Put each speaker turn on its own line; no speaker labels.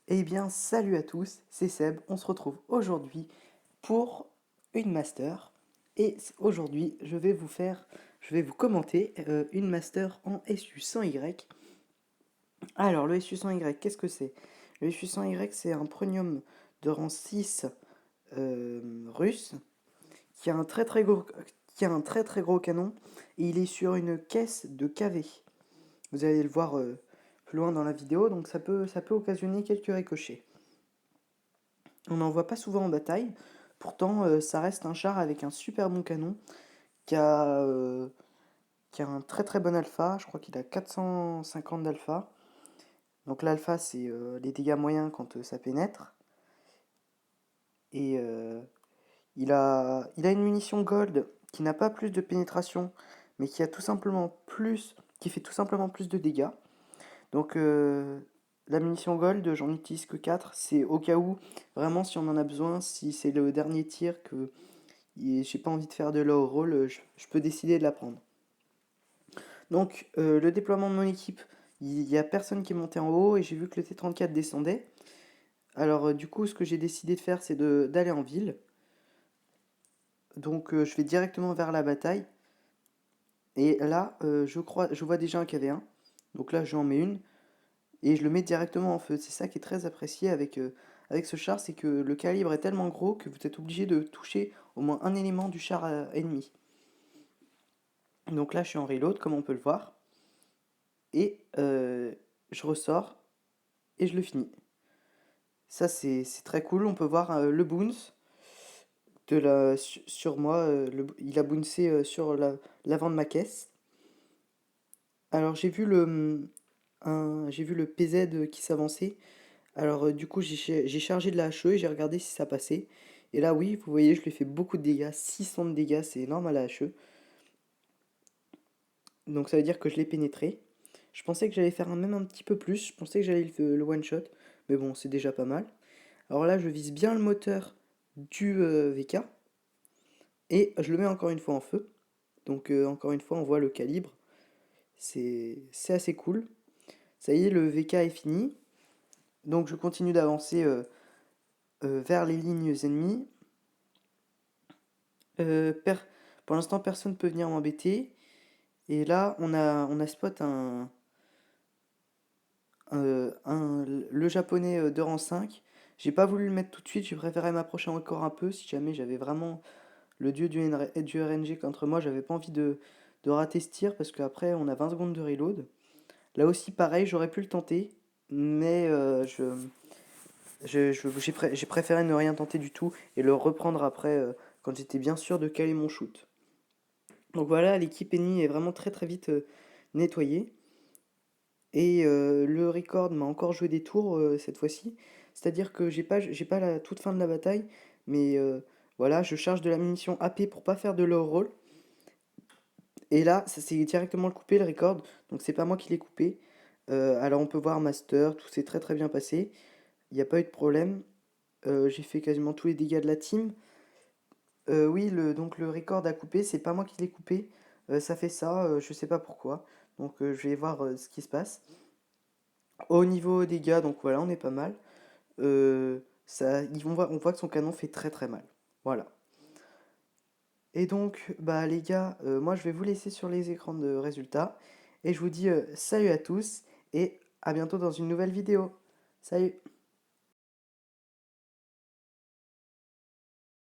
Eh bien, salut à tous, c'est Seb. On se retrouve aujourd'hui pour une master. Et aujourd'hui, je vais vous commenter une master en SU100Y. Alors, le SU100Y, qu'est-ce que c'est? Le SU100Y, c'est un premium de rang 6 russe qui a un très très gros canon et il est sur une caisse de KV. Vous allez le voir plus loin dans la vidéo, donc ça peut occasionner quelques ricochets. On n'en voit pas souvent en bataille, pourtant ça reste un char avec un super bon canon qui a, euh, qui a un très très bon alpha, je crois qu'il a 450 d'alpha. Donc l'alpha c'est les dégâts moyens quand ça pénètre. Et il a une munition gold qui n'a pas plus de pénétration, mais qui fait tout simplement plus de dégâts. Donc la munition gold, j'en utilise que 4, c'est au cas où, vraiment si on en a besoin, si c'est le dernier tir que et j'ai pas envie de faire de low roll, je peux décider de la prendre. Donc le déploiement de mon équipe, il y a personne qui est monté en haut et j'ai vu que le T-34 descendait. Alors du coup ce que j'ai décidé de faire c'est d'aller en ville. Donc je vais directement vers la bataille. Et là je vois déjà un KV1. Donc là j'en mets une et je le mets directement en feu. C'est ça qui est très apprécié avec ce char, c'est que le calibre est tellement gros que vous êtes obligé de toucher au moins un élément du char ennemi. Donc là je suis en reload comme on peut le voir. Et je ressors et je le finis. Ça c'est très cool, on peut voir le bounce sur moi, il a bouncé sur l'avant de ma caisse. Alors j'ai vu le PZ qui s'avançait. Alors du coup j'ai chargé de la HE et j'ai regardé si ça passait. Et là oui, vous voyez, je lui ai fait beaucoup de dégâts, 600 de dégâts, c'est énorme à la HE. Donc ça veut dire que je l'ai pénétré. Je pensais que j'allais faire même un petit peu plus, je pensais que j'allais le one shot, mais bon, c'est déjà pas mal. Alors là, je vise bien le moteur du VK et je le mets encore une fois en feu. Donc encore une fois, on voit le calibre. C'est assez cool. Ça y est, le VK est fini. Donc je continue d'avancer vers les lignes ennemies. Euh, per- pour l'instant, personne ne peut venir m'embêter. Et là, on a spot le japonais de rang 5. J'ai pas voulu le mettre tout de suite, j'ai préféré m'approcher encore un peu si jamais j'avais vraiment le dieu du RNG contre moi, j'avais pas envie de rater ce tir parce qu'après on a 20 secondes de reload. Là aussi pareil, j'aurais pu le tenter, mais j'ai préféré ne rien tenter du tout et le reprendre après quand j'étais bien sûr de caler mon shoot. Donc voilà, l'équipe ennemie est vraiment très très vite nettoyée. Et le record m'a encore joué des tours cette fois-ci. C'est-à-dire que j'ai pas la toute fin de la bataille, mais voilà, je charge de la munition AP pour pas faire de low roll. Et là, ça s'est directement le coupé le record, donc c'est pas moi qui l'ai coupé. Alors on peut voir Master, tout s'est très très bien passé. Il n'y a pas eu de problème. J'ai fait quasiment tous les dégâts de la team. Oui, donc le record a coupé, c'est pas moi qui l'ai coupé. Ça fait ça, je sais pas pourquoi. Donc je vais voir ce qui se passe. Au niveau dégâts, donc voilà, on est pas mal. On voit que son canon fait très très mal. Voilà. Et donc, bah les gars, moi je vais vous laisser sur les écrans de résultats. Et je vous dis salut à tous et à bientôt dans une nouvelle vidéo. Salut!